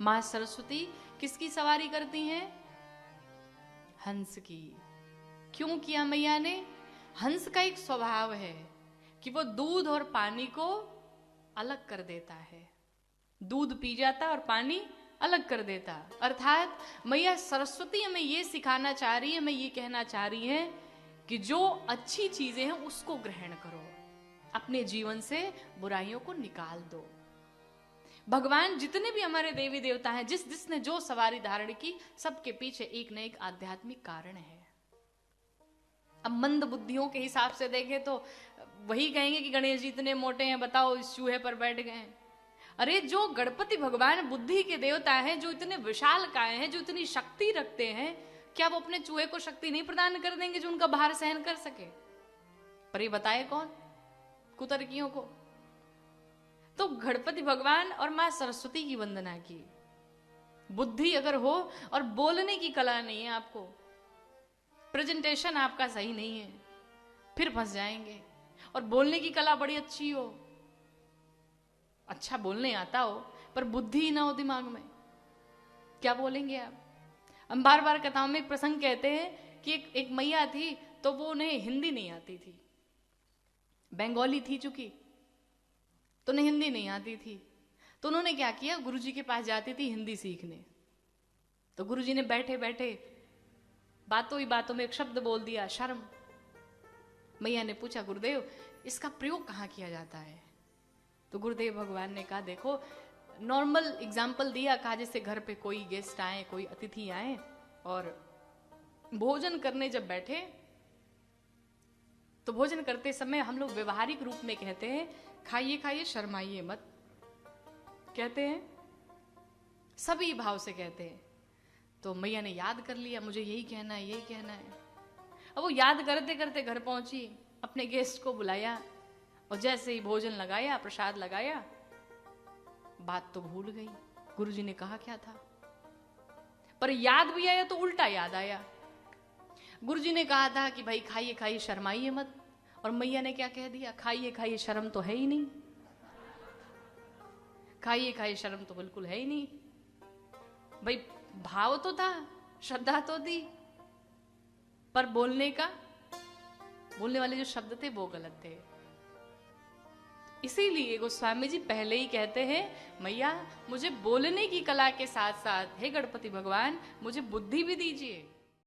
माँ सरस्वती किसकी सवारी करती हैं? हंस की। क्यों किया मैया ने? हंस का एक स्वभाव है कि वो दूध और पानी को अलग कर देता है। दूध पी जाता और पानी अलग कर देता। अर्थात मैया सरस्वती हमें ये सिखाना चाह रही है, हमें ये कहना चाह रही है कि जो अच्छी चीजें हैं उसको ग्रहण करो, अपने जीवन से बुराइयों को निकाल दो। भगवान जितने भी हमारे देवी देवता हैं, जिसने जो सवारी धारण की, सबके पीछे एक न एक आध्यात्मिक कारण है। अब मंद बुद्धियों के हिसाब से देखें तो वही कहेंगे कि गणेश जी इतने मोटे हैं, बताओ इस चूहे पर बैठ गए। अरे जो गणपति भगवान बुद्धि के देवता हैं, जो इतने विशाल काय हैं, जो इतनी शक्ति रखते हैं, क्या वो अपने चूहे को शक्ति नहीं प्रदान कर देंगे जो उनका भार सहन कर सके? पर ये बताए कौन? कुतर्कियों को। तो गणपति भगवान और मां सरस्वती की वंदना की। बुद्धि अगर हो और बोलने की कला नहीं है, आपको प्रेजेंटेशन आपका सही नहीं है, फिर फंस जाएंगे। और बोलने की कला बड़ी अच्छी हो, अच्छा बोलने आता हो, पर बुद्धि ही ना हो दिमाग में, क्या बोलेंगे आप? हम बार बार कथाओं में एक प्रसंग कहते हैं कि एक मैया थी, तो वो उन्हें हिंदी नहीं आती थी, बंगाली थी चूंकि, तो उन्हें हिंदी नहीं आती थी। तो उन्होंने क्या किया, गुरुजी के पास जाती थी हिंदी सीखने। तो गुरुजी ने बैठे बैठे बातों ही बातों में एक शब्द बोल दिया, शर्म। मैया ने पूछा, गुरुदेव इसका प्रयोग कहाँ किया जाता है? तो गुरुदेव भगवान ने कहा, देखो नॉर्मल एग्जाम्पल दिया, कहा जैसे घर पे कोई गेस्ट आए, कोई अतिथि आए और भोजन करने जब बैठे, तो भोजन करते समय हम लोग व्यवहारिक रूप में कहते हैं, खाइए खाइए शर्माइए मत, कहते हैं, सभी भाव से कहते हैं। तो मैया ने याद कर लिया, मुझे यही कहना है, यही कहना है। अब वो याद करते करते घर पहुंची, अपने गेस्ट को बुलाया और जैसे ही भोजन लगाया, प्रसाद लगाया, बात तो भूल गई, गुरुजी ने कहा क्या था। पर याद भी आया तो उल्टा याद आया। गुरुजी ने कहा था कि भाई खाइए खाइए शर्माइए मत, और मैया ने क्या कह दिया, खाइए खाइए शर्म तो है ही नहीं, खाइए खाइए शर्म तो बिल्कुल है ही नहीं। भाई भाव तो था, श्रद्धा तो थी, पर बोलने वाले जो शब्द थे वो गलत थे। इसीलिए गोस्वामी जी पहले ही कहते हैं, मैया मुझे बोलने की कला के साथ साथ हे गणपति भगवान मुझे बुद्धि भी दीजिए।